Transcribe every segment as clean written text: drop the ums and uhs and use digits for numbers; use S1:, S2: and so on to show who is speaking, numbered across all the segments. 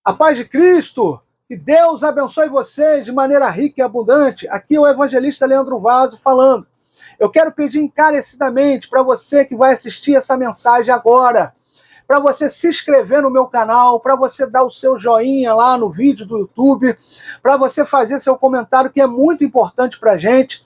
S1: A paz de Cristo, que Deus abençoe vocês de maneira rica e abundante. Aqui é o evangelista Leandro Vaso falando. Eu quero pedir encarecidamente para você que vai assistir essa mensagem agora, para você se inscrever no meu canal, para você dar o seu joinha lá no vídeo do YouTube, para você fazer seu comentário, que é muito importante para a gente,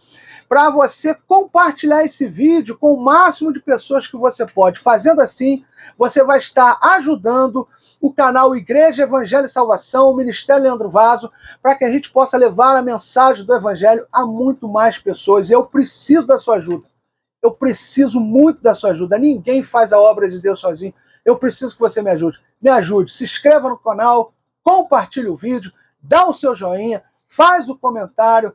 S1: para você compartilhar esse vídeo com o máximo de pessoas que você pode. Fazendo assim, você vai estar ajudando o canal Igreja Evangelho e Salvação, o Ministério Leandro Vaso, para que a gente possa levar a mensagem do Evangelho a muito mais pessoas. Eu preciso da sua ajuda. Eu preciso muito da sua ajuda. Ninguém faz a obra de Deus sozinho. Eu preciso que você me ajude. Me ajude. Se inscreva no canal, compartilhe o vídeo, dá o seu joinha, faz o comentário,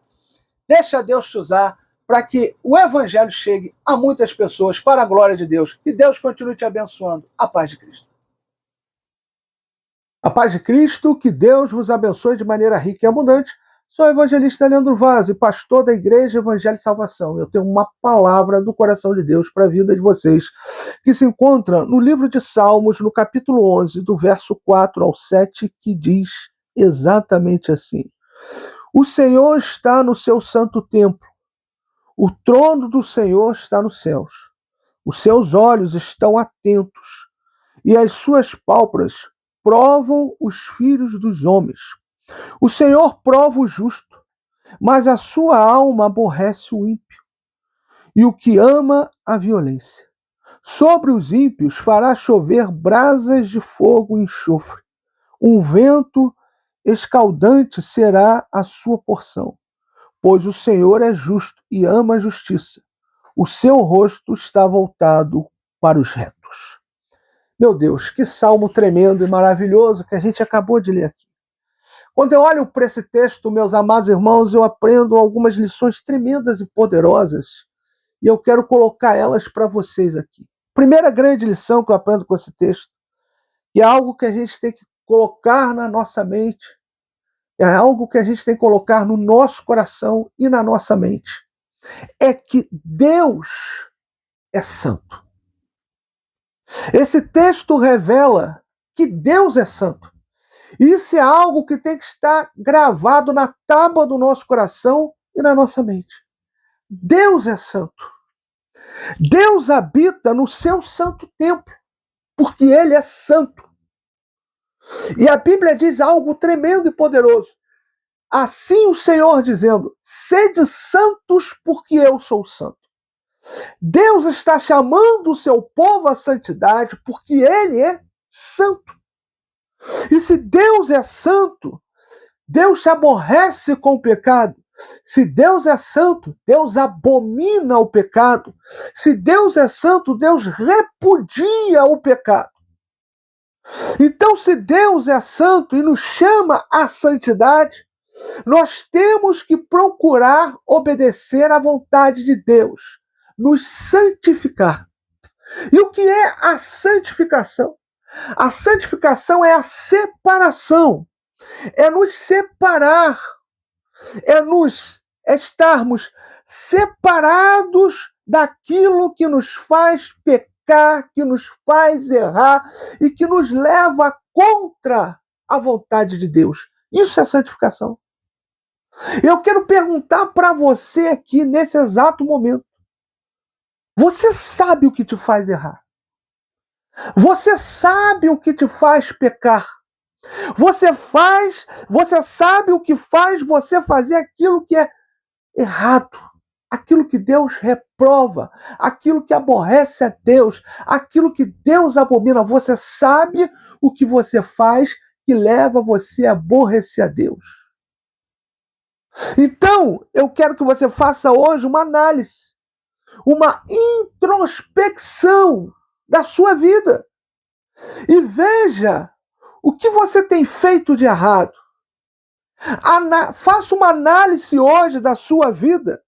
S1: deixa Deus te usar para que o Evangelho chegue a muitas pessoas para a glória de Deus. Que Deus continue te abençoando. A paz de Cristo. A paz de Cristo, que Deus vos abençoe de maneira rica e abundante. Sou o evangelista Leandro Vaso e pastor da Igreja Evangelho e Salvação. Eu tenho uma palavra do coração de Deus para a vida de vocês, que se encontra no livro de Salmos, no capítulo 11, do verso 4 ao 7, que diz exatamente assim: O Senhor está no seu santo templo, o trono do Senhor está nos céus. Os seus olhos estão atentos e as suas pálpebras provam os filhos dos homens. O Senhor prova o justo, mas a sua alma aborrece o ímpio e o que ama a violência. Sobre os ímpios fará chover brasas de fogo e enxofre. Um vento escaldante será a sua porção, pois o Senhor é justo e ama a justiça. O seu rosto está voltado para os retos. Meu Deus, que salmo tremendo e maravilhoso que a gente acabou de ler aqui. Quando eu olho para esse texto, meus amados irmãos, eu aprendo algumas lições tremendas e poderosas e eu quero colocar elas para vocês aqui. Primeira grande lição que eu aprendo com esse texto, e é algo que a gente tem que colocar na nossa mente, é algo que a gente tem que colocar no nosso coração e na nossa mente, é que Deus é santo. Esse texto revela que Deus é santo. Isso é algo que tem que estar gravado na tábua do nosso coração e na nossa mente. Deus é santo. Deus habita no seu santo templo, porque Ele é santo. E a Bíblia diz algo tremendo e poderoso. Assim o Senhor dizendo: sede santos porque eu sou santo. Deus está chamando o seu povo à santidade porque Ele é santo. E se Deus é santo, Deus se aborrece com o pecado. Se Deus é santo, Deus abomina o pecado. Se Deus é santo, Deus repudia o pecado. Então, se Deus é santo e nos chama à santidade, nós temos que procurar obedecer à vontade de Deus, nos santificar. E o que é a santificação? A santificação é a separação, é nos separar, é estarmos separados daquilo que nos faz pecar, que nos faz errar e que nos leva contra a vontade de Deus. Isso é santificação. Eu quero perguntar para você aqui nesse exato momento: você sabe o que te faz errar? Você sabe o que te faz pecar? Você sabe o que faz você fazer aquilo que é errado, aquilo que Deus reprova, aquilo que aborrece a Deus, aquilo que Deus abomina. Você sabe o que você faz que leva você a aborrecer a Deus. Então, eu quero que você faça hoje uma análise, uma introspecção da sua vida e veja o que você tem feito de errado. Faça uma análise hoje da sua vida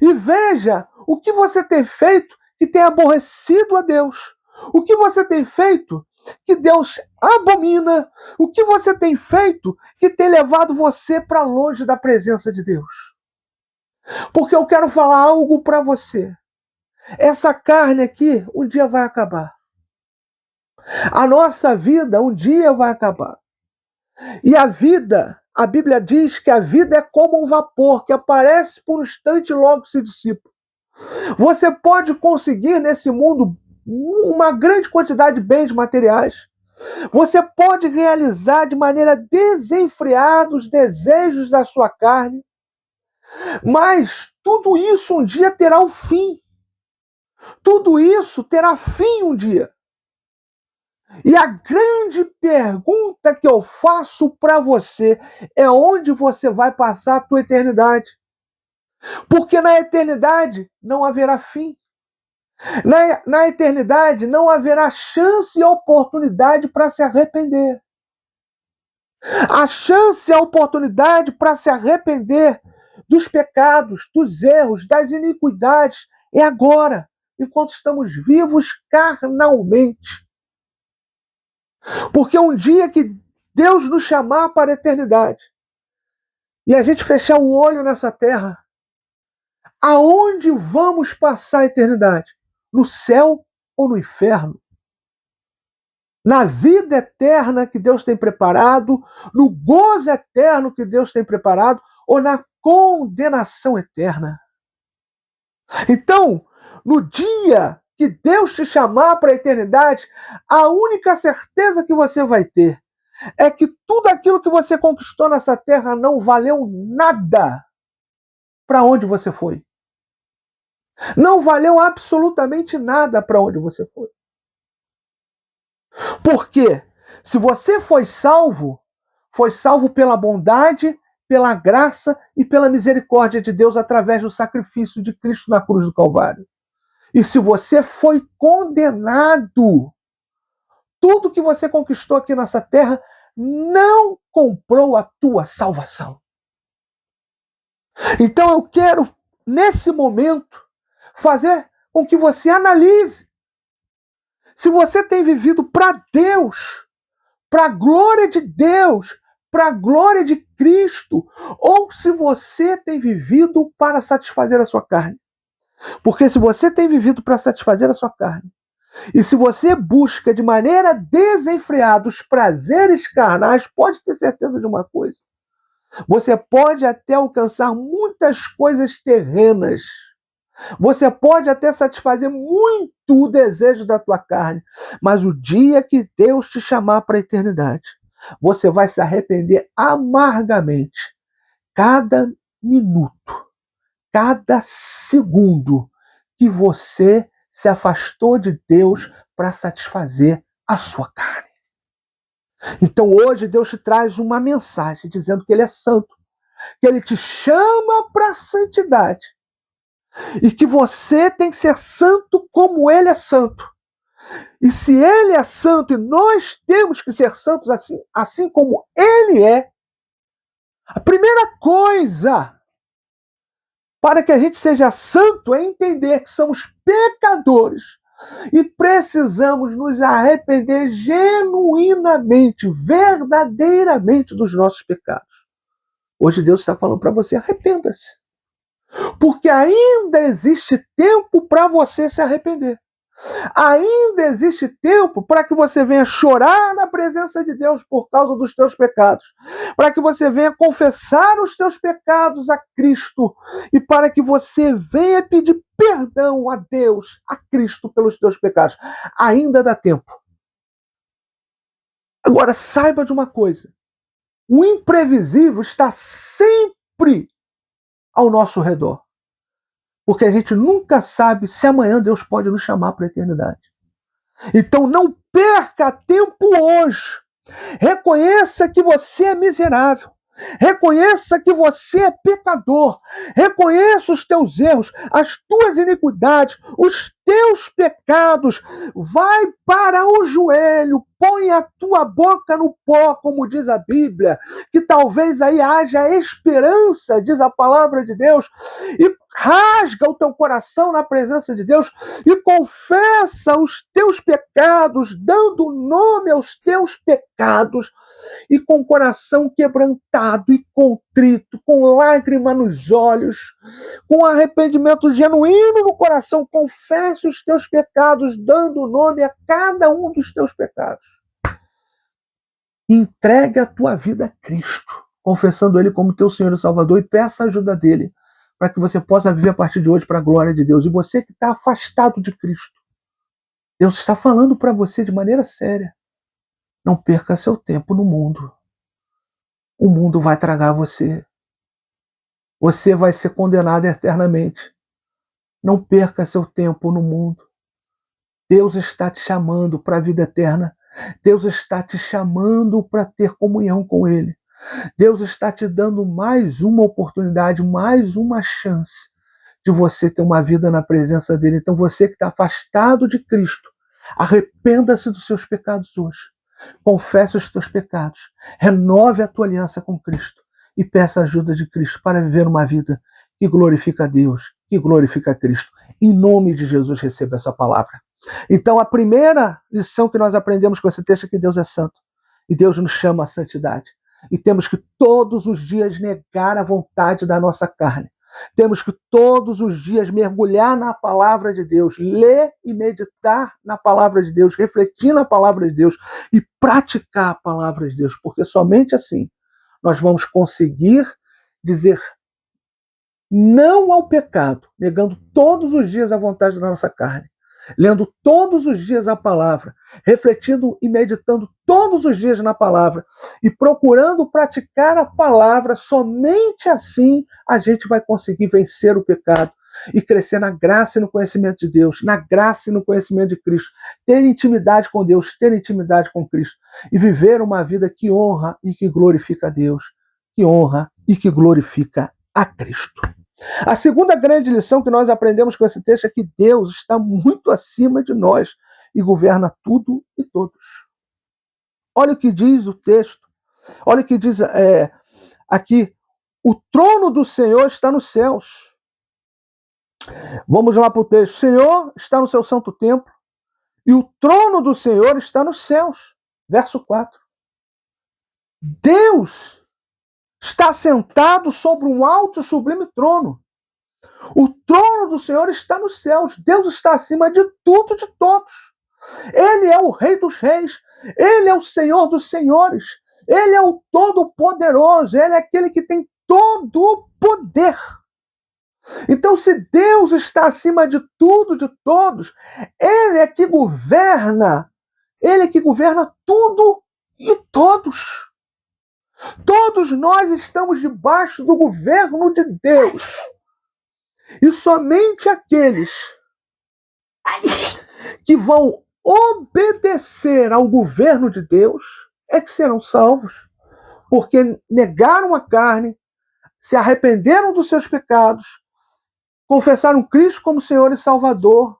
S1: e veja o que você tem feito que tem aborrecido a Deus. O que você tem feito que Deus abomina. O que você tem feito que tem levado você para longe da presença de Deus. Porque eu quero falar algo para você. Essa carne aqui um dia vai acabar. A nossa vida um dia vai acabar. E a vida, a Bíblia diz que a vida é como um vapor que aparece por um instante e logo se dissipa. Você pode conseguir nesse mundo uma grande quantidade de bens materiais. Você pode realizar de maneira desenfreada os desejos da sua carne, mas tudo isso um dia terá um fim. Tudo isso terá fim um dia. E a grande pergunta que eu faço para você é onde você vai passar a tua eternidade. Porque na eternidade não haverá fim. Na eternidade não haverá chance e oportunidade para se arrepender. A chance e a oportunidade para se arrepender dos pecados, dos erros, das iniquidades é agora, enquanto estamos vivos carnalmente. Porque um dia que Deus nos chamar para a eternidade e a gente fechar o olho nessa terra, aonde vamos passar a eternidade? No céu ou no inferno? Na vida eterna que Deus tem preparado, no gozo eterno que Deus tem preparado, ou na condenação eterna? Então, no dia que Deus te chamar para a eternidade, a única certeza que você vai ter é que tudo aquilo que você conquistou nessa terra não valeu nada para onde você foi. Não valeu absolutamente nada para onde você foi. Por quê? Se você foi salvo pela bondade, pela graça e pela misericórdia de Deus através do sacrifício de Cristo na cruz do Calvário. E se você foi condenado, tudo que você conquistou aqui nessa terra não comprou a tua salvação. Então eu quero, nesse momento, fazer com que você analise se você tem vivido para Deus, para a glória de Deus, para a glória de Cristo, ou se você tem vivido para satisfazer a sua carne. Porque se você tem vivido para satisfazer a sua carne, e se você busca de maneira desenfreada os prazeres carnais, pode ter certeza de uma coisa. Você pode até alcançar muitas coisas terrenas. Você pode até satisfazer muito o desejo da tua carne. Mas o dia que Deus te chamar para a eternidade, você vai se arrepender amargamente. Cada minuto, cada segundo que você se afastou de Deus para satisfazer a sua carne. Então hoje Deus te traz uma mensagem dizendo que Ele é santo, que Ele te chama para a santidade e que você tem que ser santo como Ele é santo. E se Ele é santo e nós temos que ser santos assim como Ele é, a primeira coisa para que a gente seja santo é entender que somos pecadores e precisamos nos arrepender genuinamente, verdadeiramente dos nossos pecados. Hoje Deus está falando para você, arrependa-se. Porque ainda existe tempo para você se arrepender. Ainda existe tempo para que você venha chorar na presença de Deus por causa dos teus pecados, para que você venha confessar os teus pecados a Cristo e para que você venha pedir perdão a Deus, a Cristo, pelos teus pecados. Ainda dá tempo. Agora, saiba de uma coisa: o imprevisível está sempre ao nosso redor. Porque a gente nunca sabe se amanhã Deus pode nos chamar para a eternidade. Então não perca tempo hoje. Reconheça que você é miserável. Reconheça que você é pecador. Reconheça os teus erros, as tuas iniquidades, os teus pecados. Vai para o joelho, põe a tua boca no pó, como diz a Bíblia, que talvez aí haja esperança, diz a palavra de Deus, e rasga o teu coração na presença de Deus e confessa os teus pecados, dando nome aos teus pecados, e com o coração quebrantado e contrito, com lágrima nos olhos, com arrependimento genuíno no coração, confesse os teus pecados, dando nome a cada um dos teus pecados. Entregue a tua vida a Cristo, confessando Ele como teu Senhor e Salvador, e peça a ajuda dele para que você possa viver a partir de hoje para a glória de Deus. E você que está afastado de Cristo, Deus está falando para você de maneira séria: não perca seu tempo no mundo. O mundo vai tragar você. Você vai ser condenado eternamente. Não perca seu tempo no mundo. Deus está te chamando para a vida eterna. Deus está te chamando para ter comunhão com Ele. Deus está te dando mais uma oportunidade, mais uma chance de você ter uma vida na presença dEle. Então você que está afastado de Cristo, arrependa-se dos seus pecados hoje. Confesse os teus pecados. Renove a tua aliança com Cristo e peça a ajuda de Cristo para viver uma vida que glorifica a Deus, que glorifica a Cristo. Em nome de Jesus, receba essa palavra. Então, a primeira lição que nós aprendemos com esse texto é que Deus é santo. E Deus nos chama à santidade. E temos que todos os dias negar a vontade da nossa carne. Temos que todos os dias mergulhar na palavra de Deus, ler e meditar na palavra de Deus, refletir na palavra de Deus e praticar a palavra de Deus, porque somente assim nós vamos conseguir dizer não ao pecado, negando todos os dias a vontade da nossa carne, lendo todos os dias a palavra, refletindo e meditando todos os dias na palavra e procurando praticar a palavra. Somente assim a gente vai conseguir vencer o pecado e crescer na graça e no conhecimento de Deus, na graça e no conhecimento de Cristo, ter intimidade com Deus, ter intimidade com Cristo e viver uma vida que honra e que glorifica a Deus, que honra e que glorifica a Cristo. A segunda grande lição que nós aprendemos com esse texto é que Deus está muito acima de nós e governa tudo e todos. Olha o que diz o texto. Olha o que diz aqui. O trono do Senhor está nos céus. Vamos lá para o texto. O Senhor está no seu santo templo e o trono do Senhor está nos céus. Verso 4. Deus está sentado sobre um alto e sublime trono. O trono do Senhor está nos céus. Deus está acima de tudo e de todos. Ele é o Rei dos Reis. Ele é o Senhor dos Senhores. Ele é o Todo-Poderoso. Ele é aquele que tem todo o poder. Então, se Deus está acima de tudo, de todos, Ele é que governa. Ele é que governa tudo e todos. Todos nós estamos debaixo do governo de Deus. E somente aqueles que vão obedecer ao governo de Deus é que serão salvos, porque negaram a carne, se arrependeram dos seus pecados, confessaram Cristo como Senhor e Salvador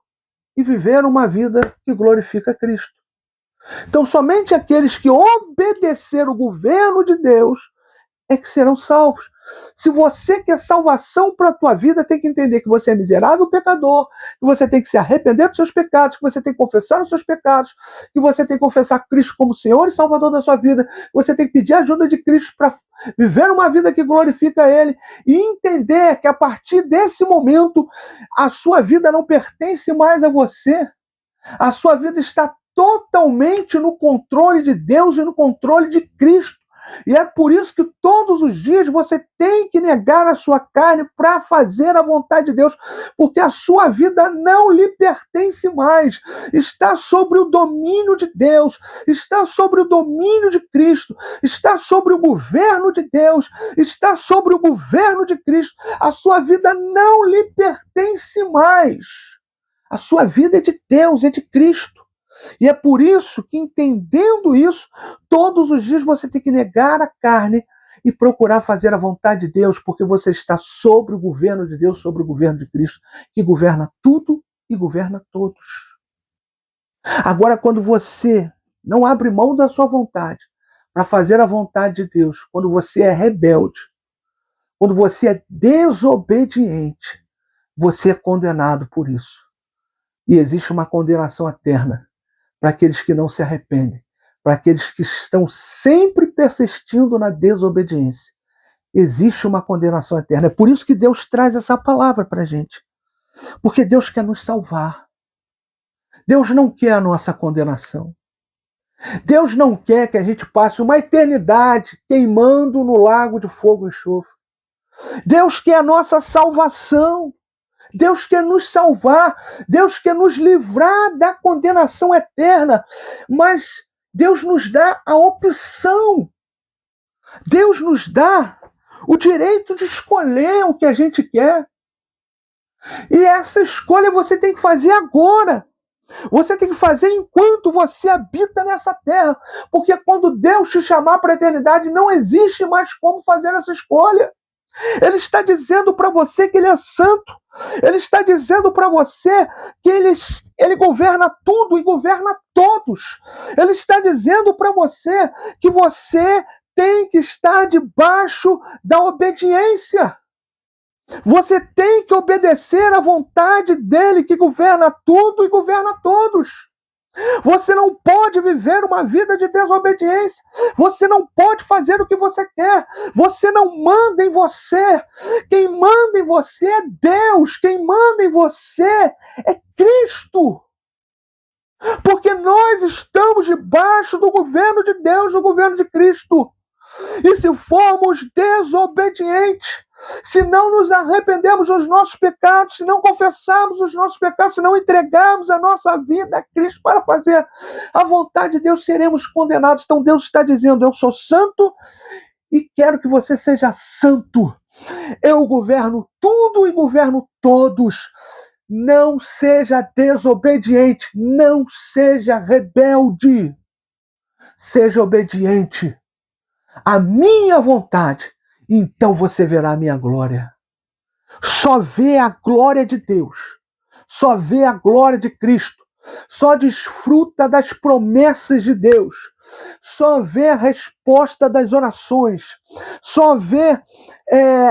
S1: e viveram uma vida que glorifica Cristo. Então, somente aqueles que obedeceram o governo de Deus é que serão salvos. Se você quer salvação para a tua vida, tem que entender que você é miserável pecador, que você tem que se arrepender dos seus pecados, que você tem que confessar os seus pecados, que você tem que confessar Cristo como Senhor e Salvador da sua vida, que você tem que pedir a ajuda de Cristo para viver uma vida que glorifica Ele e entender que a partir desse momento a sua vida não pertence mais a você. A sua vida está totalmente no controle de Deus e no controle de Cristo. E é por isso que todos os dias você tem que negar a sua carne para fazer a vontade de Deus, porque a sua vida não lhe pertence mais. Está sobre o domínio de Deus, está sobre o domínio de Cristo, está sobre o governo de Deus, está sobre o governo de Cristo. A sua vida não lhe pertence mais. A sua vida é de Deus, é de Cristo. E é por isso que, entendendo isso, todos os dias você tem que negar a carne e procurar fazer a vontade de Deus, porque você está sobre o governo de Deus, sobre o governo de Cristo, que governa tudo e governa todos. Agora, quando você não abre mão da sua vontade para fazer a vontade de Deus, quando você é rebelde, quando você é desobediente, você é condenado por isso. E existe uma condenação eterna para aqueles que não se arrependem, para aqueles que estão sempre persistindo na desobediência. Existe uma condenação eterna. É por isso que Deus traz essa palavra para a gente. Porque Deus quer nos salvar. Deus não quer a nossa condenação. Deus não quer que a gente passe uma eternidade queimando no lago de fogo e enxofre. Deus quer a nossa salvação. Deus quer nos salvar. Deus quer nos livrar da condenação eterna. Mas Deus nos dá a opção. Deus nos dá o direito de escolher o que a gente quer. E essa escolha você tem que fazer agora. Você tem que fazer enquanto você habita nessa terra. Porque quando Deus te chamar para a eternidade, não existe mais como fazer essa escolha. Ele está dizendo para você que Ele é santo. Ele está dizendo para você que ele governa tudo e governa todos. Ele está dizendo para você que você tem que estar debaixo da obediência. Você tem que obedecer à vontade dele, que governa tudo e governa todos. Você não pode viver uma vida de desobediência. Você não pode fazer o que você quer. Você não manda em você. Quem manda em você é Deus. Quem manda em você é Cristo. Porque nós estamos debaixo do governo de Deus, do governo de Cristo. E se formos desobedientes, se não nos arrependemos dos nossos pecados, se não confessarmos os nossos pecados, se não entregarmos a nossa vida a Cristo para fazer a vontade de Deus, seremos condenados. Então Deus está dizendo: eu sou santo e quero que você seja santo. Eu governo tudo e governo todos. Não seja desobediente, não seja rebelde. Seja obediente à minha vontade, então você verá a minha glória. Só vê a glória de Deus, só vê a glória de Cristo, só desfruta das promessas de Deus, só vê a resposta das orações, só vê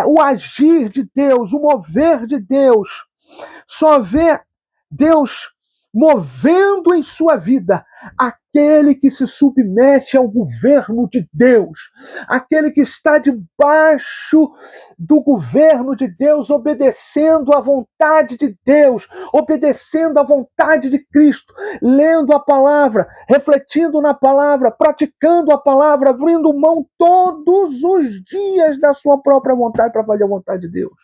S1: o agir de Deus, o mover de Deus, só vê Deus movendo em sua vida aquele que se submete ao governo de Deus, aquele que está debaixo do governo de Deus, obedecendo à vontade de Deus, obedecendo à vontade de Cristo, lendo a palavra, refletindo na palavra, praticando a palavra, abrindo mão todos os dias da sua própria vontade para fazer a vontade de Deus.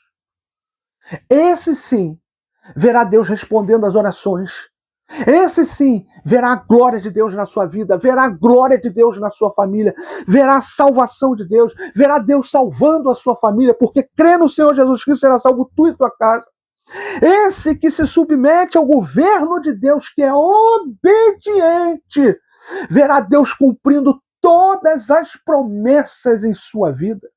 S1: Esse sim verá Deus respondendo às orações. Esse sim verá a glória de Deus na sua vida, verá a glória de Deus na sua família, verá a salvação de Deus, verá Deus salvando a sua família, porque crê no Senhor Jesus Cristo, será salvo tu e tua casa. Esse que se submete ao governo de Deus, que é obediente, verá Deus cumprindo todas as promessas em sua vida,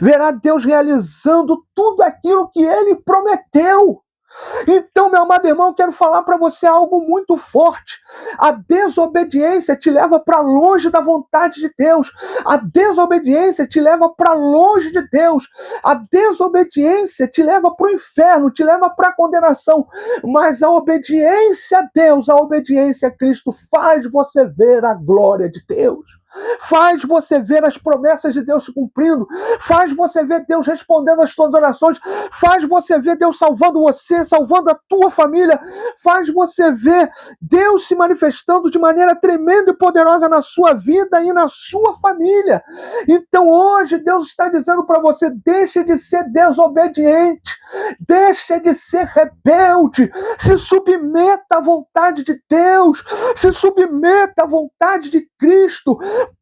S1: verá Deus realizando tudo aquilo que Ele prometeu. Então, meu amado irmão, quero falar para você algo muito forte. A desobediência te leva para longe da vontade de Deus. A desobediência te leva para longe de Deus. A desobediência te leva para o inferno, te leva para a condenação. Mas a obediência a Deus, a obediência a Cristo faz você ver a glória de Deus. Faz você ver as promessas de Deus se cumprindo, faz você ver Deus respondendo às tuas orações, faz você ver Deus salvando você, salvando a tua família, faz você ver Deus se manifestando de maneira tremenda e poderosa na sua vida e na sua família. Então hoje Deus está dizendo para você: deixe de ser desobediente, deixe de ser rebelde, se submeta à vontade de Deus, se submeta à vontade de Cristo.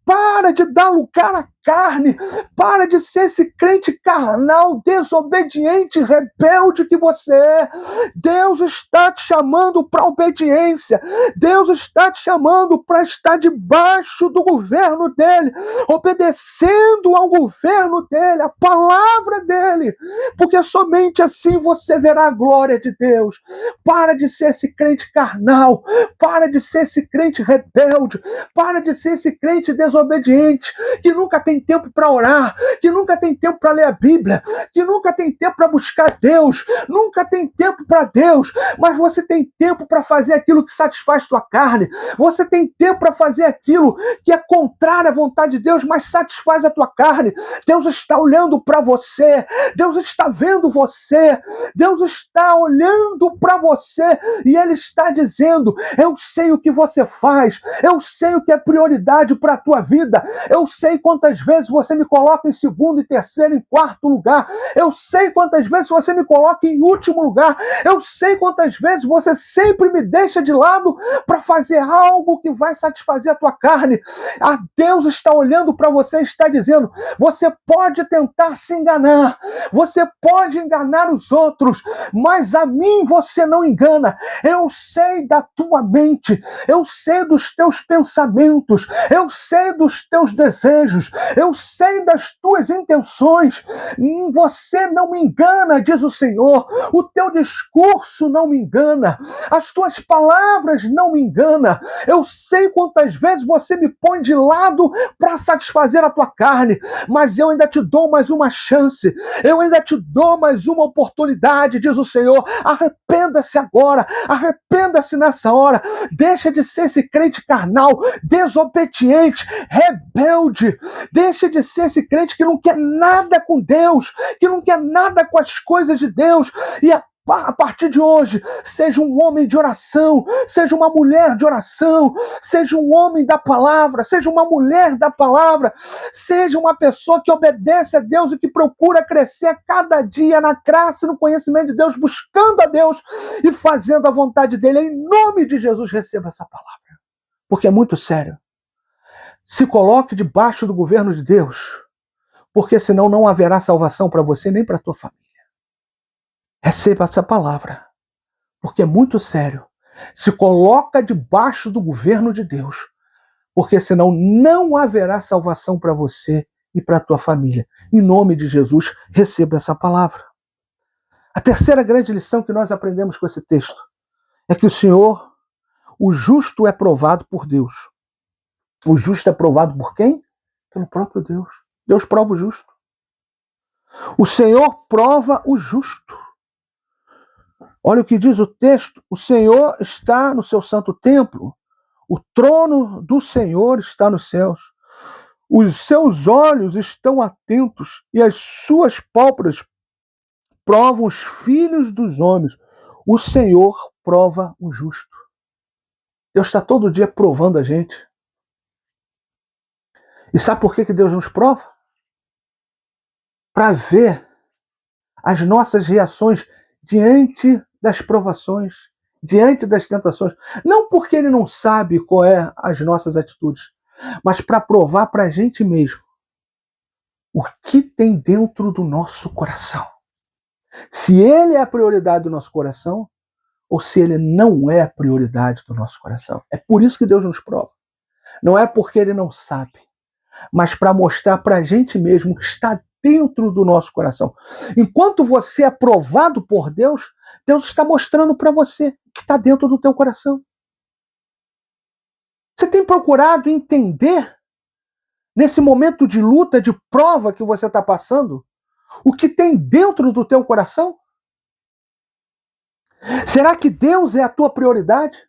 S1: Para de dar lugar à carne, para de ser esse crente carnal, desobediente, rebelde que você é. Deus está te chamando para a obediência, Deus está te chamando para estar debaixo do governo dele, obedecendo ao governo dele, à palavra dele, porque somente assim você verá a glória de Deus. Para de ser esse crente carnal, para de ser esse crente rebelde, para de ser esse crente desobediente, desobediente, que nunca tem tempo para orar, que nunca tem tempo para ler a Bíblia, que nunca tem tempo para buscar Deus, nunca tem tempo para Deus, mas você tem tempo para fazer aquilo que satisfaz tua carne, você tem tempo para fazer aquilo que é contrário à vontade de Deus, mas satisfaz a tua carne. Deus está olhando para você, Deus está vendo você, Deus está olhando para você e Ele está dizendo: eu sei o que você faz, eu sei o que é prioridade para a tua vida, eu sei quantas vezes você me coloca em segundo, em terceiro, em quarto lugar, eu sei quantas vezes você me coloca em último lugar, eu sei quantas vezes você sempre me deixa de lado para fazer algo que vai satisfazer a tua carne. Deus está olhando para você e está dizendo: você pode tentar se enganar, você pode enganar os outros, mas a mim você não engana. Eu sei da tua mente, eu sei dos teus pensamentos, eu sei dos teus desejos, eu sei das tuas intenções. Você não me engana, diz o Senhor. O teu discurso não me engana, as tuas palavras não me enganam. Eu sei quantas vezes você me põe de lado para satisfazer a tua carne, mas eu ainda te dou mais uma chance, eu ainda te dou mais uma oportunidade, diz o Senhor. Arrependa-se agora, arrependa-se nessa hora, deixa de ser esse crente carnal, desobediente, rebelde, deixa de ser esse crente que não quer nada com Deus, que não quer nada com as coisas de Deus, e a partir de hoje, seja um homem de oração, seja uma mulher de oração, seja um homem da palavra, seja uma mulher da palavra, seja uma pessoa que obedece a Deus e que procura crescer a cada dia na graça e no conhecimento de Deus, buscando a Deus e fazendo a vontade dele. Em nome de Jesus, receba essa palavra, porque é muito sério. Se coloque debaixo do governo de Deus, porque senão não haverá salvação para você nem para a tua família. Receba essa palavra, porque é muito sério. Se coloca debaixo do governo de Deus, porque senão não haverá salvação para você e para a tua família. Em nome de Jesus, receba essa palavra. A terceira grande lição que nós aprendemos com esse texto é que o justo é provado por Deus. O justo é provado por quem? Pelo próprio Deus. Deus prova o justo. O Senhor prova o justo. Olha o que diz o texto: o Senhor está no seu santo templo, o trono do Senhor está nos céus, os seus olhos estão atentos e as suas pálpebras provam os filhos dos homens. O Senhor prova o justo. Deus está todo dia provando a gente. E sabe por que Deus nos prova? Para ver as nossas reações diante das provações, diante das tentações. Não porque Ele não sabe qual é as nossas atitudes, mas para provar para a gente mesmo o que tem dentro do nosso coração. Se Ele é a prioridade do nosso coração, ou se Ele não é a prioridade do nosso coração. É por isso que Deus nos prova. Não é porque Ele não sabe, mas para mostrar para a gente mesmo que está dentro do nosso coração. Enquanto você é provado por Deus, Deus está mostrando para você que está dentro do teu coração. Você tem procurado entender, nesse momento de luta, de prova que você está passando, o que tem dentro do teu coração? Será que Deus é a tua prioridade?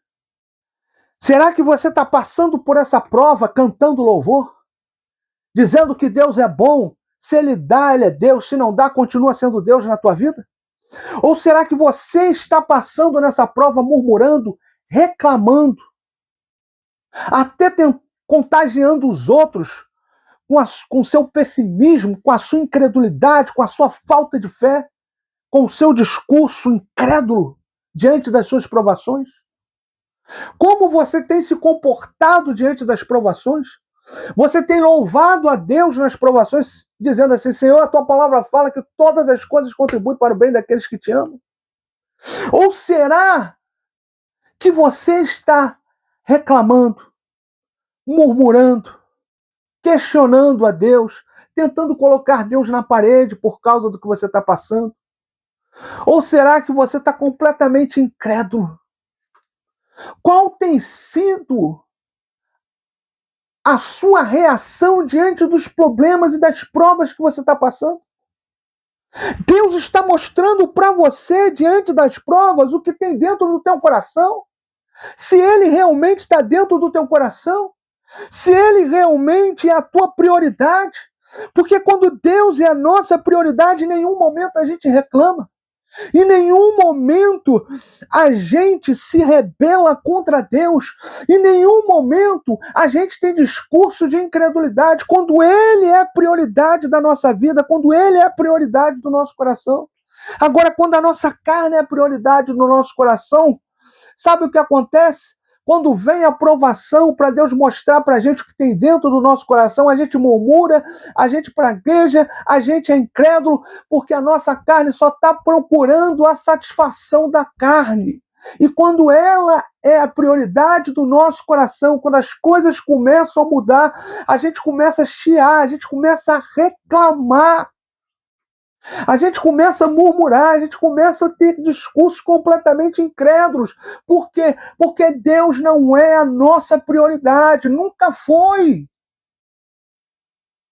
S1: Será que você está passando por essa prova cantando louvor? Dizendo que Deus é bom? Se Ele dá, Ele é Deus. Se não dá, continua sendo Deus na tua vida? Ou será que você está passando nessa prova murmurando, reclamando, até contagiando os outros com seu pessimismo, com a sua incredulidade, com a sua falta de fé, com o seu discurso incrédulo diante das suas provações? Como você tem se comportado diante das provações? Você tem louvado a Deus nas provações, dizendo assim: Senhor, a tua palavra fala que todas as coisas contribuem para o bem daqueles que te amam? Ou será que você está reclamando, murmurando, questionando a Deus, tentando colocar Deus na parede por causa do que você está passando? Ou será que você está completamente incrédulo? Qual tem sido a sua reação diante dos problemas e das provas que você está passando? Deus está mostrando para você, diante das provas, o que tem dentro do teu coração? Se Ele realmente está dentro do teu coração? Se Ele realmente é a tua prioridade? Porque quando Deus é a nossa prioridade, em nenhum momento a gente reclama. Em nenhum momento a gente se rebela contra Deus. Em nenhum momento a gente tem discurso de incredulidade. Quando Ele é a prioridade da nossa vida, quando Ele é a prioridade do nosso coração. Agora, quando a nossa carne é a prioridade do nosso coração, sabe o que acontece? Quando vem a provação para Deus mostrar para a gente o que tem dentro do nosso coração, a gente murmura, a gente pragueja, a gente é incrédulo, porque a nossa carne só está procurando a satisfação da carne. E quando ela é a prioridade do nosso coração, quando as coisas começam a mudar, a gente começa a chiar, a gente começa a reclamar. A gente começa a murmurar, a gente começa a ter discursos completamente incrédulos. Por quê? Porque Deus não é a nossa prioridade. Nunca foi.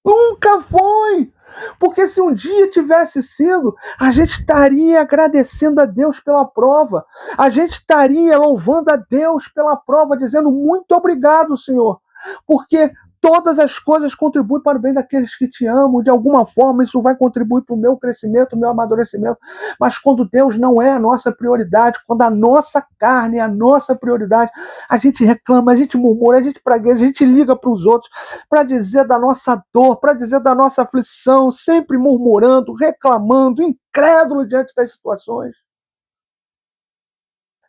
S1: Nunca foi. Porque se um dia tivesse sido, a gente estaria agradecendo a Deus pela prova. A gente estaria louvando a Deus pela prova, dizendo muito obrigado, Senhor. Porque todas as coisas contribuem para o bem daqueles que te amam. De alguma forma, isso vai contribuir para o meu crescimento, o meu amadurecimento. Mas quando Deus não é a nossa prioridade, quando a nossa carne é a nossa prioridade, a gente reclama, a gente murmura, a gente pragueja, a gente liga para os outros para dizer da nossa dor, para dizer da nossa aflição, sempre murmurando, reclamando, incrédulo diante das situações.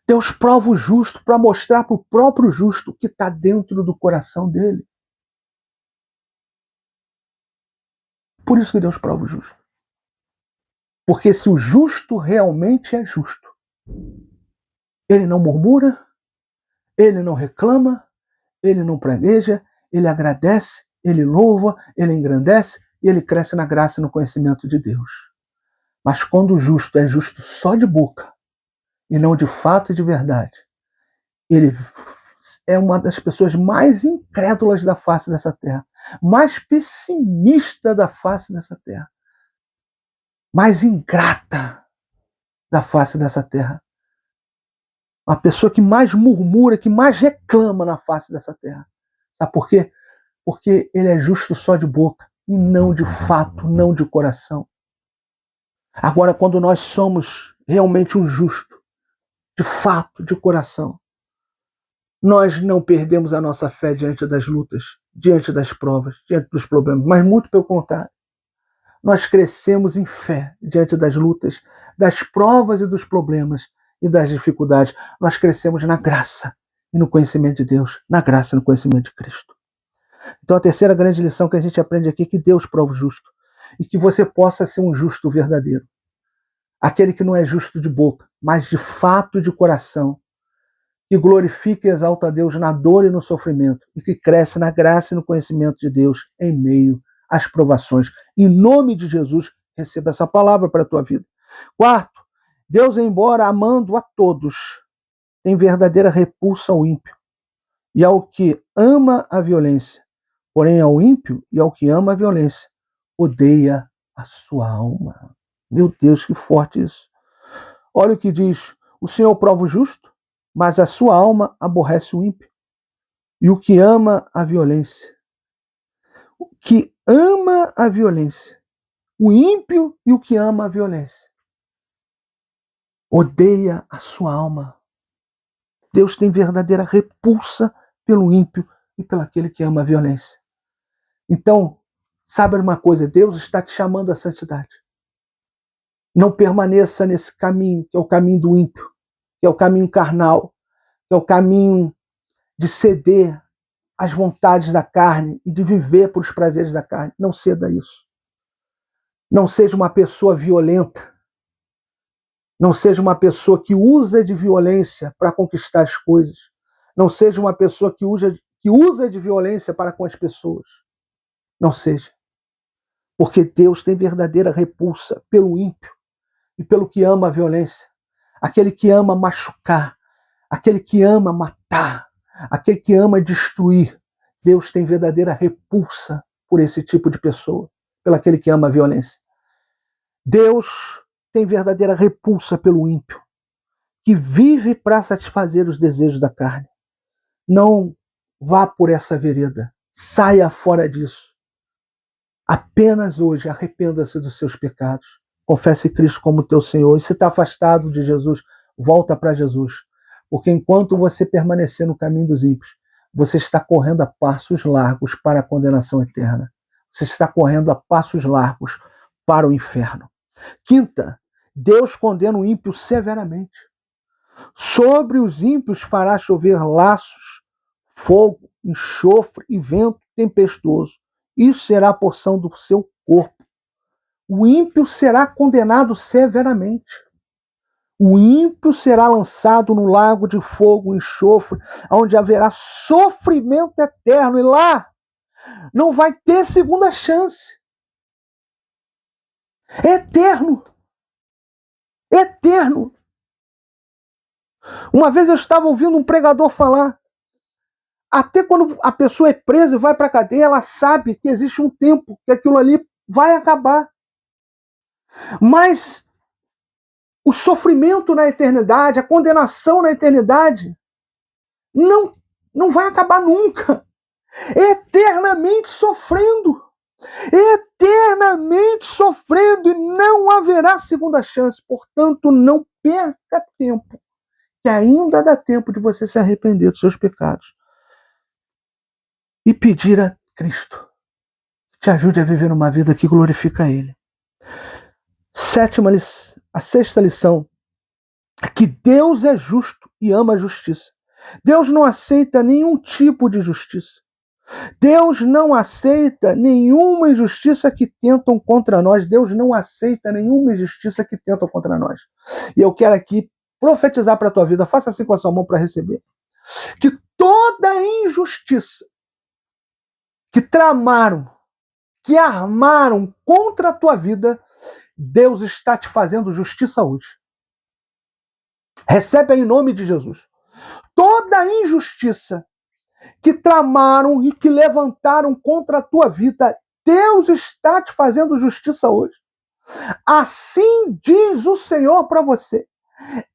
S1: Deus prova o justo para mostrar para o próprio justo o que está dentro do coração dele. Por isso que Deus prova o justo. Porque se o justo realmente é justo, ele não murmura, ele não reclama, ele não pragueja, ele agradece, ele louva, ele engrandece e ele cresce na graça e no conhecimento de Deus. Mas quando o justo é justo só de boca e não de fato e de verdade, ele é uma das pessoas mais incrédulas da face dessa terra, mais pessimista da face dessa terra, mais ingrata da face dessa terra. A pessoa que mais murmura, que mais reclama na face dessa terra. Sabe por quê? Porque ele é justo só de boca e não de fato, não de coração. Agora, quando nós somos realmente um justo, de fato, de coração, nós não perdemos a nossa fé diante das lutas, diante das provas, diante dos problemas, mas muito pelo contrário. Nós crescemos em fé diante das lutas, das provas e dos problemas e das dificuldades. Nós crescemos na graça e no conhecimento de Deus, na graça e no conhecimento de Cristo. Então a terceira grande lição que a gente aprende aqui é que Deus prova o justo e que você possa ser um justo verdadeiro. Aquele que não é justo de boca, mas de fato de coração, que glorifica e exalta a Deus na dor e no sofrimento e que cresce na graça e no conhecimento de Deus em meio às provações. Em nome de Jesus, receba essa palavra para a tua vida. Quarto, Deus, embora amando a todos, tem verdadeira repulsa ao ímpio e ao que ama a violência. Porém, ao ímpio e ao que ama a violência, odeia a sua alma. Meu Deus, que forte isso. Olha o que diz: o Senhor prova o justo, mas a sua alma aborrece o ímpio e o que ama a violência. O que ama a violência, o ímpio e o que ama a violência, odeia a sua alma. Deus tem verdadeira repulsa pelo ímpio e pelo aquele que ama a violência. Então, sabe uma coisa, Deus está te chamando à santidade. Não permaneça nesse caminho, que é o caminho do ímpio, que é o caminho carnal, que é o caminho de ceder às vontades da carne e de viver por os prazeres da carne. Não ceda a isso. Não seja uma pessoa violenta. Não seja uma pessoa que usa de violência para conquistar as coisas. Não seja uma pessoa que usa de violência para com as pessoas. Não seja. Porque Deus tem verdadeira repulsa pelo ímpio e pelo que ama a violência. Aquele que ama machucar, aquele que ama matar, aquele que ama destruir. Deus tem verdadeira repulsa por esse tipo de pessoa, pelo aquele que ama a violência. Deus tem verdadeira repulsa pelo ímpio, que vive para satisfazer os desejos da carne. Não vá por essa vereda. Saia fora disso. Apenas hoje arrependa-se dos seus pecados. Confesse Cristo como teu Senhor. E se está afastado de Jesus, volta para Jesus. Porque enquanto você permanecer no caminho dos ímpios, você está correndo a passos largos para a condenação eterna. Você está correndo a passos largos para o inferno. Quinta, Deus condena o ímpio severamente. Sobre os ímpios fará chover laços, fogo, enxofre e vento tempestuoso. Isso será a porção do seu corpo. O ímpio será condenado severamente. O ímpio será lançado no lago de fogo e enxofre, onde haverá sofrimento eterno. E lá não vai ter segunda chance. É eterno. Eterno. Uma vez eu estava ouvindo um pregador falar, até quando a pessoa é presa e vai para a cadeia, ela sabe que existe um tempo, que aquilo ali vai acabar. Mas o sofrimento na eternidade, a condenação na eternidade, não vai acabar nunca. Eternamente sofrendo. Eternamente sofrendo, e não haverá segunda chance. Portanto, não perca tempo, que ainda dá tempo de você se arrepender dos seus pecados e pedir a Cristo que te ajude a viver uma vida que glorifica a Ele. A sexta lição é que Deus é justo e ama a justiça. Deus não aceita nenhum tipo de justiça. Deus não aceita nenhuma injustiça que tentam contra nós. Deus não aceita nenhuma injustiça que tentam contra nós. E eu quero aqui profetizar para a tua vida, faça assim com a sua mão para receber, que toda injustiça que tramaram, que armaram contra a tua vida, Deus está te fazendo justiça hoje. Recebe em nome de Jesus. Toda injustiça que tramaram e que levantaram contra a tua vida, Deus está te fazendo justiça hoje. Assim diz o Senhor para você.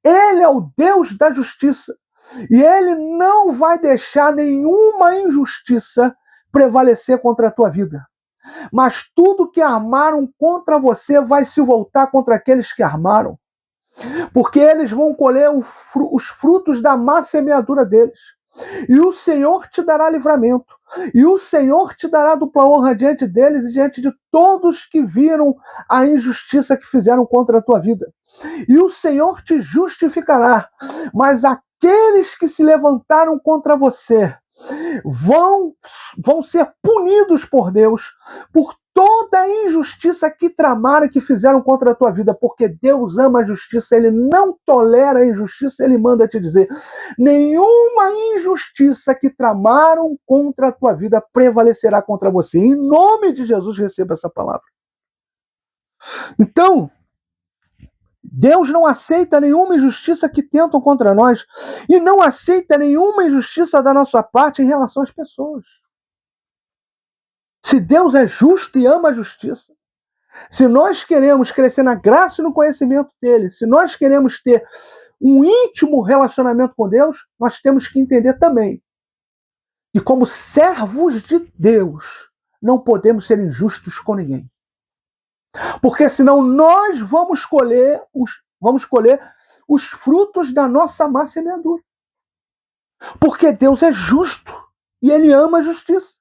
S1: Ele é o Deus da justiça. E Ele não vai deixar nenhuma injustiça prevalecer contra a tua vida. Mas tudo que armaram contra você vai se voltar contra aqueles que armaram. Porque eles vão colher os frutos da má semeadura deles. E o Senhor te dará livramento. E o Senhor te dará dupla honra diante deles e diante de todos que viram a injustiça que fizeram contra a tua vida. E o Senhor te justificará. Mas aqueles que se levantaram contra você vão ser punidos por Deus por toda a injustiça que tramaram e que fizeram contra a tua vida, porque Deus ama a justiça, Ele não tolera a injustiça. Ele manda te dizer, nenhuma injustiça que tramaram contra a tua vida prevalecerá contra você. Em nome de Jesus, receba essa palavra. Então, Deus não aceita nenhuma injustiça que tentam contra nós e não aceita nenhuma injustiça da nossa parte em relação às pessoas. Se Deus é justo e ama a justiça, se nós queremos crescer na graça e no conhecimento dele, se nós queremos ter um íntimo relacionamento com Deus, nós temos que entender também que, como servos de Deus, não podemos ser injustos com ninguém. Porque senão nós vamos colher os frutos da nossa má semeadura. Porque Deus é justo e Ele ama a justiça.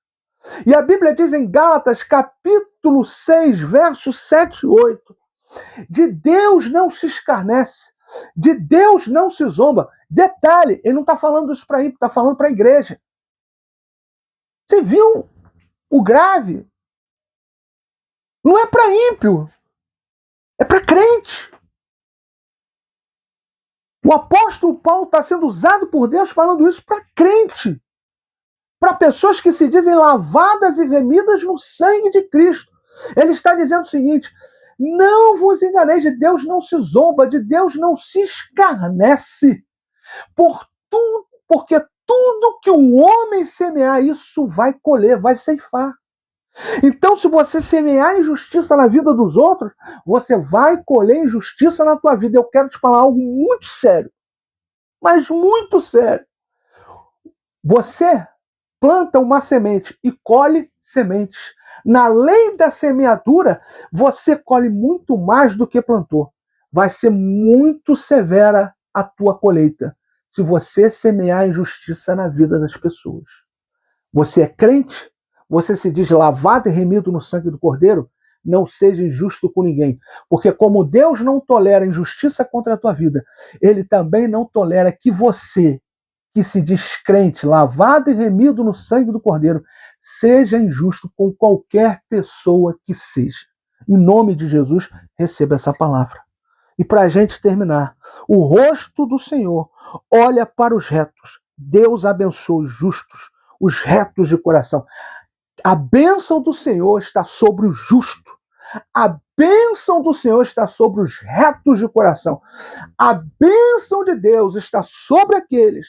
S1: E a Bíblia diz em Gálatas, capítulo 6, versos 7 e 8, de Deus não se escarnece, de Deus não se zomba. Detalhe, ele não está falando isso para ímpio, está falando para a igreja. Você viu o grave? Não é para ímpio, é para crente. O apóstolo Paulo está sendo usado por Deus falando isso para crente. Para pessoas que se dizem lavadas e remidas no sangue de Cristo. Ele está dizendo o seguinte, não vos enganeis, de Deus não se zomba, de Deus não se escarnece, porque tudo que o homem semear, isso vai colher, vai ceifar. Então, se você semear injustiça na vida dos outros, você vai colher injustiça na tua vida. Eu quero te falar algo muito sério, mas muito sério. Você planta uma semente e colhe sementes. Na lei da semeadura, você colhe muito mais do que plantou. Vai ser muito severa a tua colheita se você semear injustiça na vida das pessoas. Você é crente? Você se diz lavado e remido no sangue do Cordeiro? Não seja injusto com ninguém. Porque como Deus não tolera injustiça contra a tua vida, Ele também não tolera que você, que se diz crente, lavado e remido no sangue do Cordeiro, seja injusto com qualquer pessoa que seja. Em nome de Jesus, receba essa palavra. E para a gente terminar, o rosto do Senhor olha para os retos. Deus abençoa os justos, os retos de coração. A bênção do Senhor está sobre o justo. A bênção do Senhor está sobre os retos de coração. A bênção de Deus está sobre aqueles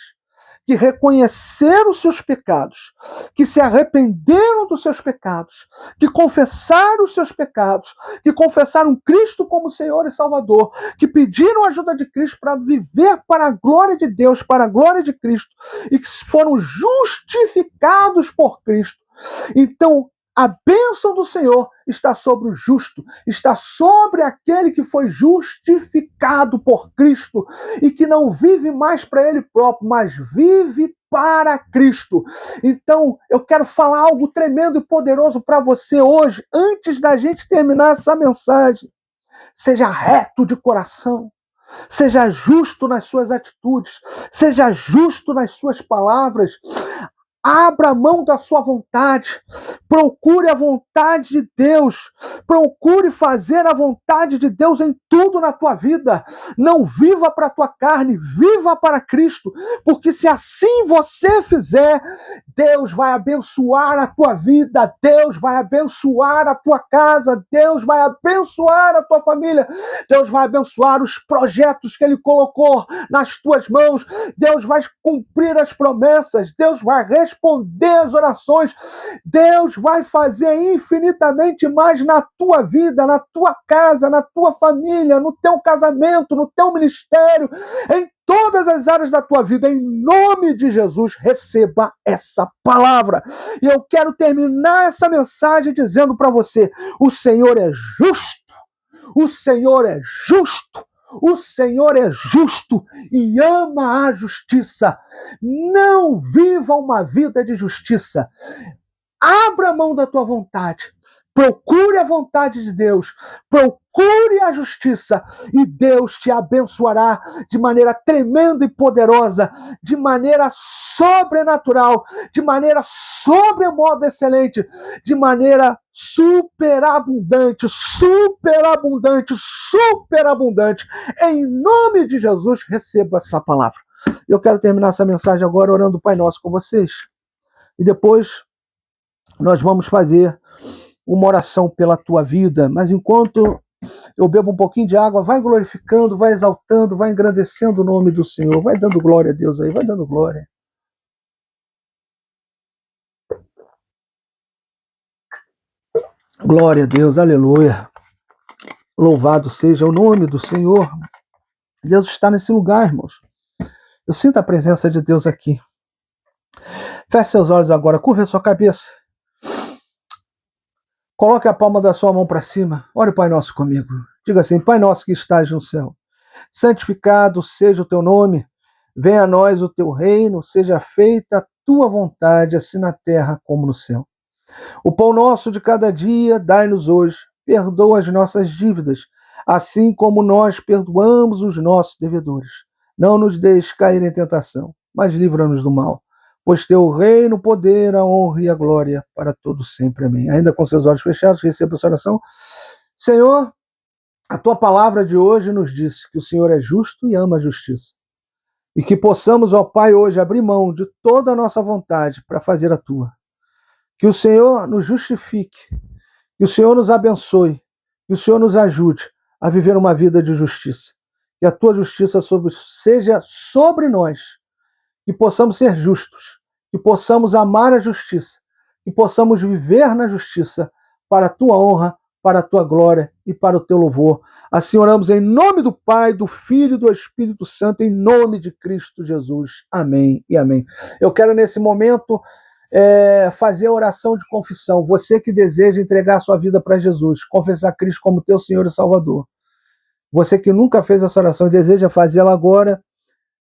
S1: que reconheceram os seus pecados, que se arrependeram dos seus pecados, que confessaram os seus pecados, que confessaram Cristo como Senhor e Salvador, que pediram a ajuda de Cristo para viver para a glória de Deus, para a glória de Cristo, e que foram justificados por Cristo. Então, a bênção do Senhor está sobre o justo, está sobre aquele que foi justificado por Cristo e que não vive mais para ele próprio, mas vive para Cristo. Então, eu quero falar algo tremendo e poderoso para você hoje, antes da gente terminar essa mensagem. Seja reto de coração. Seja justo nas suas atitudes. Seja justo nas suas palavras. Abra mão da sua vontade, procure a vontade de Deus, procure fazer a vontade de Deus em tudo na tua vida. Não viva para a tua carne, viva para Cristo, porque se assim você fizer, Deus vai abençoar a tua vida, Deus vai abençoar a tua casa, Deus vai abençoar a tua família, Deus vai abençoar os projetos que Ele colocou nas tuas mãos, Deus vai cumprir as promessas, Deus vai responder as orações, Deus vai fazer infinitamente mais na tua vida, na tua casa, na tua família, no teu casamento, no teu ministério, em todas as áreas da tua vida. Em nome de Jesus, receba essa palavra. E eu quero terminar essa mensagem dizendo para você: o Senhor é justo, o Senhor é justo, o Senhor é justo e ama a justiça. Não viva uma vida de justiça. Abra mão da tua vontade. Procure a vontade de Deus. Procure a justiça. E Deus te abençoará de maneira tremenda e poderosa, de maneira sobrenatural, de maneira sobremodo excelente, de maneira superabundante, superabundante, superabundante. Em nome de Jesus, receba essa palavra. Eu quero terminar essa mensagem agora orando o Pai Nosso com vocês. E depois nós vamos fazer uma oração pela tua vida. Mas enquanto eu bebo um pouquinho de água, vai glorificando, vai exaltando, vai engrandecendo o nome do Senhor. Vai dando glória a Deus aí, vai dando glória. Glória a Deus, aleluia. Louvado seja o nome do Senhor. Deus está nesse lugar, irmãos. Eu sinto a presença de Deus aqui. Feche seus olhos agora, curva a sua cabeça. Coloque a palma da sua mão para cima. Ore o Pai Nosso comigo. Diga assim: Pai Nosso que estás no céu, santificado seja o teu nome. Venha a nós o teu reino, seja feita a tua vontade, assim na terra como no céu. O pão nosso de cada dia dai-nos hoje. Perdoa as nossas dívidas, assim como nós perdoamos os nossos devedores. Não nos deixes cair em tentação, mas livra-nos do mal. Pois teu reino, o poder, a honra e a glória para todos sempre. Amém. Ainda com seus olhos fechados, receba essa oração. Senhor, a tua palavra de hoje nos diz que o Senhor é justo e ama a justiça. E que possamos, ó Pai, hoje abrir mão de toda a nossa vontade para fazer a tua. Que o Senhor nos justifique, que o Senhor nos abençoe, que o Senhor nos ajude a viver uma vida de justiça. Que a tua justiça seja sobre nós. que possamos ser justos, que possamos amar a justiça, que possamos viver na justiça para a tua honra, para a tua glória e para o teu louvor. Assim oramos em nome do Pai, do Filho e do Espírito Santo, em nome de Cristo Jesus. Amém e amém. Eu quero nesse momento fazer a oração de confissão. Você que deseja entregar a sua vida para Jesus, confessar Cristo como teu Senhor e Salvador. Você que nunca fez essa oração e deseja fazê-la agora,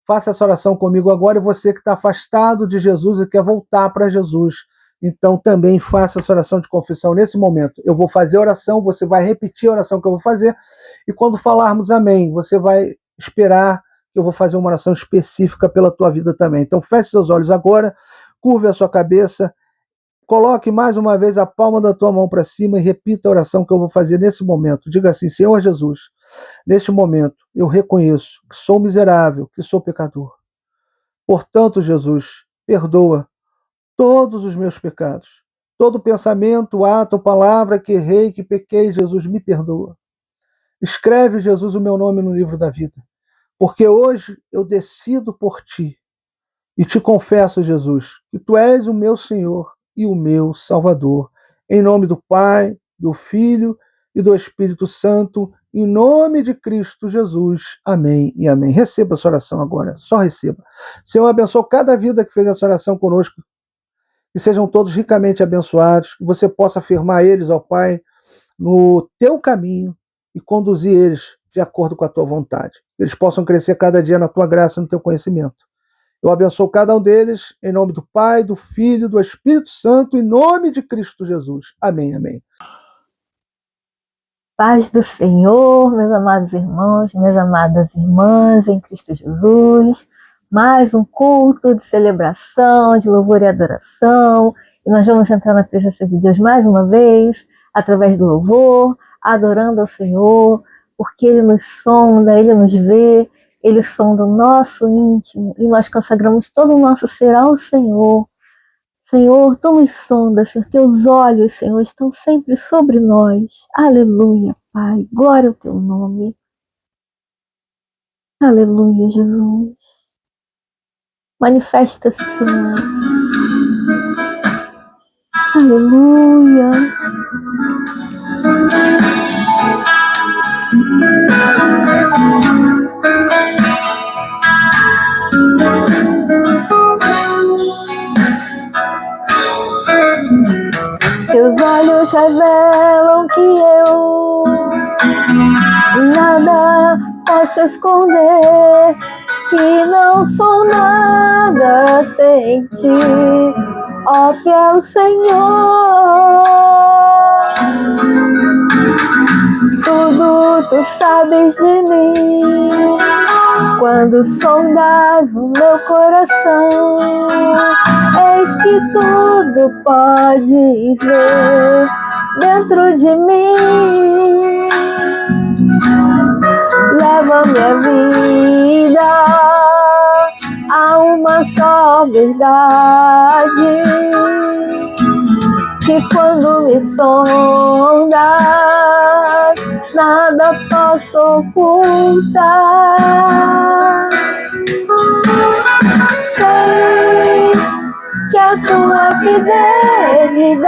S1: faça essa oração comigo agora. E você que está afastado de Jesus e quer voltar para Jesus, então também faça essa oração de confissão nesse momento. Eu vou fazer a oração, você vai repetir a oração que eu vou fazer, e quando falarmos amém, você vai esperar que eu vou fazer uma oração específica pela tua vida também. Então feche seus olhos agora, curve a sua cabeça, coloque mais uma vez a palma da tua mão para cima e repita a oração que eu vou fazer nesse momento. Diga assim: Senhor Jesus, neste momento eu reconheço que sou miserável, que sou pecador. Portanto, Jesus, perdoa todos os meus pecados. Todo pensamento, ato, palavra que errei, que pequei, Jesus, me perdoa. Escreve, Jesus, o meu nome no livro da vida, porque hoje eu decido por ti e te confesso, Jesus, que tu és o meu Senhor e o meu Salvador. Em nome do Pai, do Filho e do Espírito Santo, em nome de Cristo Jesus. Amém e amém. Receba essa oração agora, só receba. Senhor, abençoe cada vida que fez essa oração conosco, que sejam todos ricamente abençoados, que você possa afirmar eles, ó Pai, no teu caminho e conduzir eles de acordo com a tua vontade. Que eles possam crescer cada dia na tua graça e no teu conhecimento. Eu abençoo cada um deles, em nome do Pai, do Filho, do Espírito Santo, em nome de Cristo Jesus. Amém, amém.
S2: Paz do Senhor, meus amados irmãos, minhas amadas irmãs em Cristo Jesus. Mais um culto de celebração, de louvor e adoração. E nós vamos entrar na presença de Deus mais uma vez, através do louvor, adorando ao Senhor, porque Ele nos sonda, Ele nos vê, Ele sonda o nosso íntimo, e nós consagramos todo o nosso ser ao Senhor. Senhor, Tu nos sondas, Senhor, Teus olhos, Senhor, estão sempre sobre nós. Aleluia, Pai, glória ao Teu nome. Aleluia, Jesus. Manifesta-se, Senhor. Aleluia. Teus olhos revelam que eu nada posso esconder, que não sou nada sem ti, ó fiel Senhor. Tudo tu sabes de mim, quando sondas o meu coração, eis que tudo podes ver dentro de mim. Leva minha vida a uma só verdade, que quando me sondas, nada posso ocultar. Sei que a tua fidelidade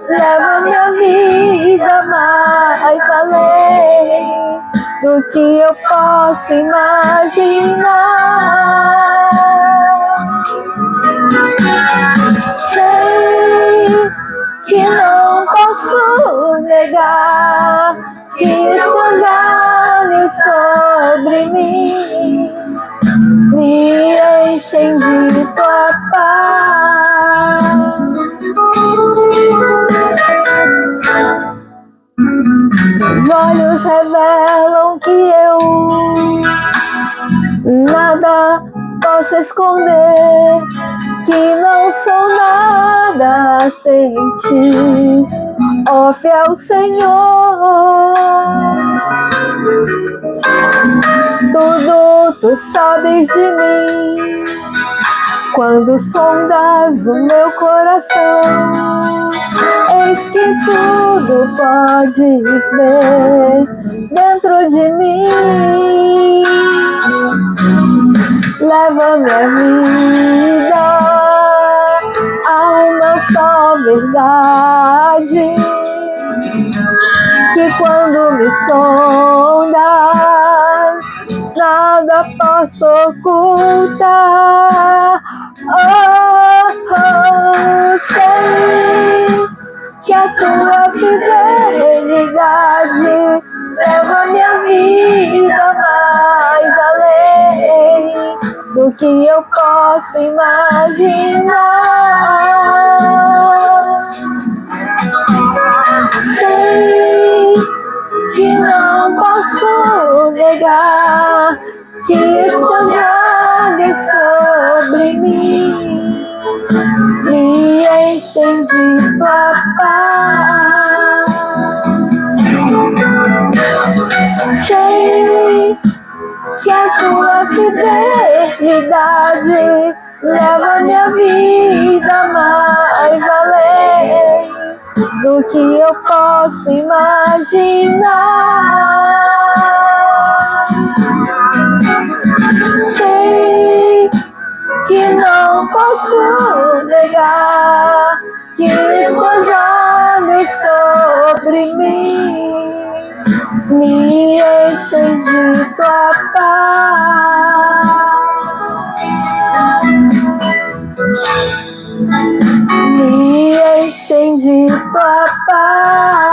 S2: leva minha vida mais além do que eu posso imaginar. Sei que não posso negar que os teus olhos sobre mim me enchem de tua paz. Os olhos revelam que eu nada posso esconder, que não sou nada sem ti, ó fiel Senhor. Tudo tu sabes de mim, quando sondas o meu coração, eis que tudo podes ver dentro de mim. leva minha vida a uma só verdade, que quando me sondas, nada posso ocultar. Sei que a tua fidelidade leva minha vida mais além do que eu posso imaginar. Sei que não posso negar que os teus olhos sobre mim me enchem de tua paz. Sei que a tua fidelidade leva minha vida mais além do que eu posso imaginar. Sei que não posso negar que os teus olhos sobre mim me enchem de tua paz. Me enchem de tua paz.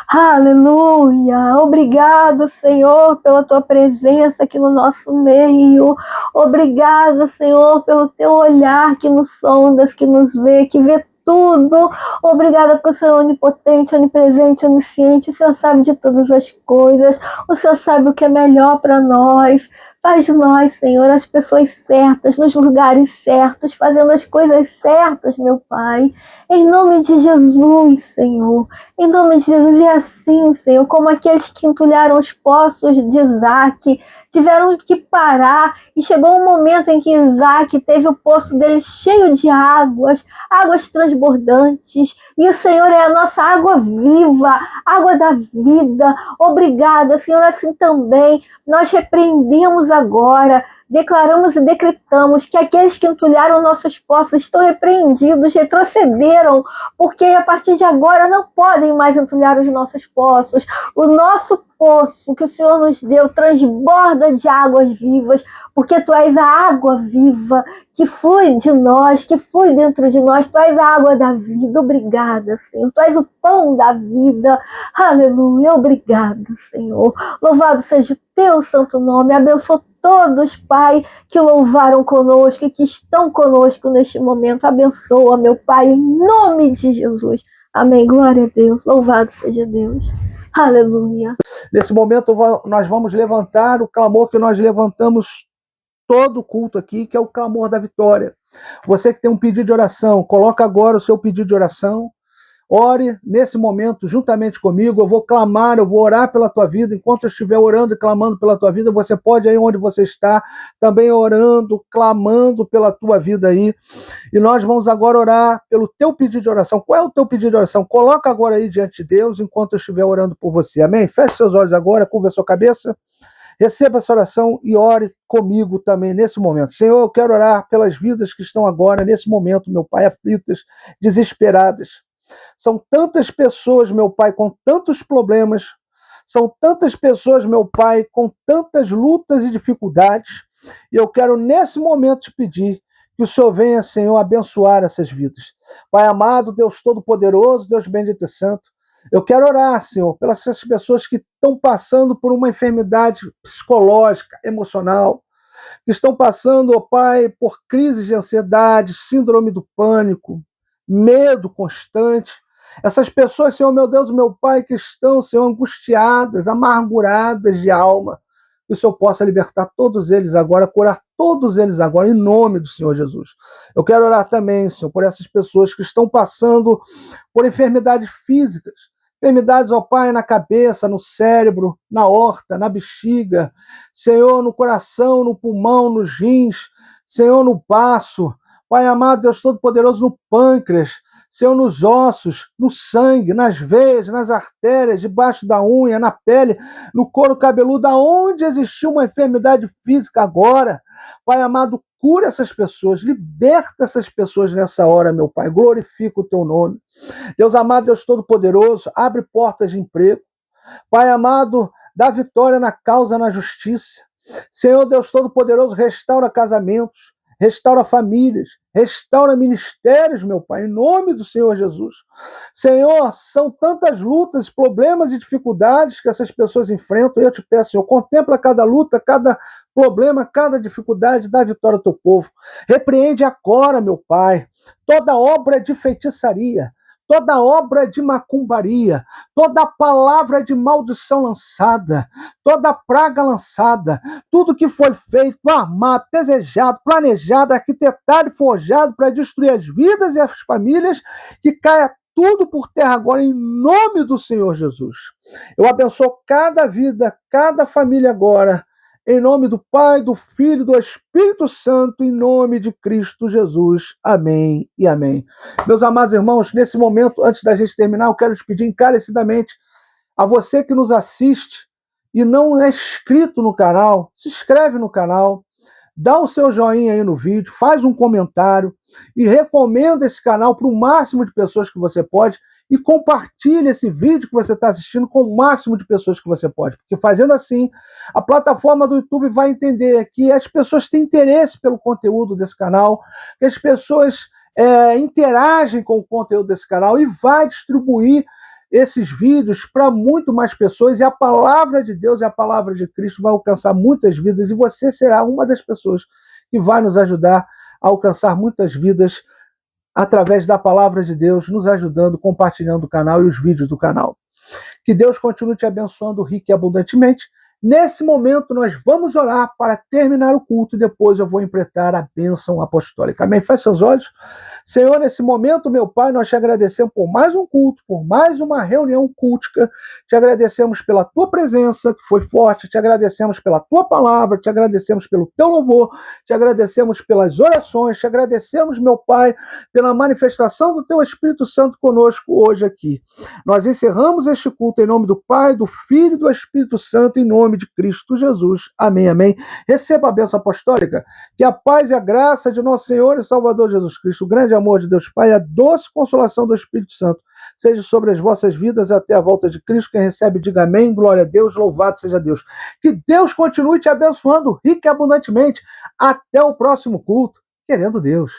S2: Aleluia! Obrigado, Senhor, pela tua presença aqui no nosso meio. Obrigado, Senhor, pelo teu olhar que nos sondas, que nos vê, que vê tudo. Obrigada porque o Senhor é onipotente, onipresente, onisciente. O Senhor sabe de todas as coisas. O Senhor sabe o que é melhor para nós. Faz de nós, Senhor, as pessoas certas, nos lugares certos, fazendo as coisas certas, meu Pai. Em nome de Jesus, Senhor. Em nome de Jesus. E assim, Senhor, como aqueles que entulharam os poços de Isaac, tiveram que parar. E chegou um momento em que Isaac teve o poço dele cheio de águas, águas transbordantes. E o Senhor é a nossa água viva, água da vida. Obrigada, Senhor. Assim também nós repreendemos agora, declaramos e decretamos que aqueles que entulharam nossos poços estão repreendidos, retrocederam, porque a partir de agora não podem mais entulhar os nossos poços. O nosso poço que o Senhor nos deu transborda de águas vivas, porque Tu és a água viva que flui de nós, que flui dentro de nós. Tu és a água da vida. Obrigada, Senhor. Tu és o pão da vida. Aleluia. Obrigada, Senhor. Louvado seja o Teu santo nome. Abençoa todos, Pai, que louvaram conosco e que estão conosco neste momento. Abençoa, meu Pai, em nome de Jesus. Amém. Glória a Deus. Louvado seja Deus. Aleluia.
S1: Nesse momento nós vamos levantar o clamor que nós levantamos todo o culto aqui, que é o clamor da vitória. Você que tem um pedido de oração, coloca agora o seu pedido de oração. Ore nesse momento juntamente comigo. Eu vou clamar, eu vou orar pela tua vida. Enquanto eu estiver orando e clamando pela tua vida, você pode aí onde você está, também orando, clamando pela tua vida aí. E nós vamos agora orar pelo teu pedido de oração. Qual é o teu pedido de oração? Coloca agora aí diante de Deus enquanto eu estiver orando por você. Amém? Feche seus olhos agora, curva a sua cabeça. Receba essa oração e ore comigo também nesse momento. Senhor, eu quero orar pelas vidas que estão agora, nesse momento, meu Pai, aflitas, desesperadas. São tantas pessoas, meu Pai, com tantos problemas. São tantas pessoas, meu Pai, com tantas lutas e dificuldades. E eu quero, nesse momento, te pedir que o Senhor venha, Senhor, abençoar essas vidas. Pai amado, Deus Todo-Poderoso, Deus bendito e santo, eu quero orar, Senhor, pelas pessoas que estão passando por uma enfermidade psicológica, emocional, que estão passando, ó Pai, por crises de ansiedade, síndrome do pânico, medo constante. Essas pessoas, Senhor, meu Deus, meu Pai, que estão, Senhor, angustiadas, amarguradas de alma, que o Senhor possa libertar todos eles agora, curar todos eles agora, em nome do Senhor Jesus. Eu quero orar também, Senhor, por essas pessoas que estão passando por enfermidades físicas, enfermidades, ó Pai, na cabeça, no cérebro, na aorta, na bexiga, Senhor, no coração, no pulmão, nos rins, Senhor, no baço. Pai amado, Deus Todo-Poderoso, no pâncreas, Senhor, nos ossos, no sangue, nas veias, nas artérias, debaixo da unha, na pele, no couro cabeludo, aonde existiu uma enfermidade física agora. Pai amado, cura essas pessoas, liberta essas pessoas nessa hora, meu Pai, glorifica o teu nome. Deus amado, Deus Todo-Poderoso, abre portas de emprego. Pai amado, dá vitória na causa, na justiça. Senhor Deus Todo-Poderoso, restaura casamentos, restaura famílias, restaura ministérios, meu Pai, em nome do Senhor Jesus. Senhor, são tantas lutas, problemas e dificuldades que essas pessoas enfrentam. Eu te peço, Senhor, contempla cada luta, cada problema, cada dificuldade, dá vitória ao teu povo. Repreende agora, meu Pai, toda obra de feitiçaria, toda obra de macumbaria, toda palavra de maldição lançada, toda praga lançada, tudo que foi feito, armado, desejado, planejado, arquitetado e forjado para destruir as vidas e as famílias, que caia tudo por terra agora, em nome do Senhor Jesus. Eu abençoo cada vida, cada família agora, em nome do Pai, do Filho e do Espírito Santo, em nome de Cristo Jesus. Amém e amém. Meus amados irmãos, nesse momento, antes da gente terminar, eu quero te pedir encarecidamente a você que nos assiste e não é inscrito no canal, se inscreve no canal, dá o seu joinha aí no vídeo, faz um comentário e recomenda esse canal para o máximo de pessoas que você pode e compartilhe esse vídeo que você está assistindo com o máximo de pessoas que você pode, porque fazendo assim, a plataforma do YouTube vai entender que as pessoas têm interesse pelo conteúdo desse canal, que as pessoas interagem com o conteúdo desse canal e vai distribuir esses vídeos para muito mais pessoas, e a palavra de Deus e a palavra de Cristo vai alcançar muitas vidas, e você será uma das pessoas que vai nos ajudar a alcançar muitas vidas através da palavra de Deus, nos ajudando, compartilhando o canal e os vídeos do canal. Que Deus continue te abençoando rico e abundantemente. Nesse momento, nós vamos orar para terminar o culto e depois eu vou implementar a bênção apostólica. Amém? Feche seus olhos. Senhor, nesse momento, meu Pai, nós te agradecemos por mais um culto, por mais uma reunião cultica. Te agradecemos pela tua presença, que foi forte. Te agradecemos pela tua palavra. Te agradecemos pelo teu louvor. Te agradecemos pelas orações. Te agradecemos, meu Pai, pela manifestação do teu Espírito Santo conosco hoje aqui. Nós encerramos este culto em nome do Pai, do Filho e do Espírito Santo, em nome de Cristo Jesus. Amém, amém. Receba a bênção apostólica, que a paz e a graça de nosso Senhor e Salvador Jesus Cristo, o grande amor de Deus Pai, a doce consolação do Espírito Santo, seja sobre as vossas vidas até a volta de Cristo. Quem recebe, diga amém, glória a Deus, louvado seja Deus. Que Deus continue te abençoando rica e abundantemente. Até o próximo culto, querendo Deus.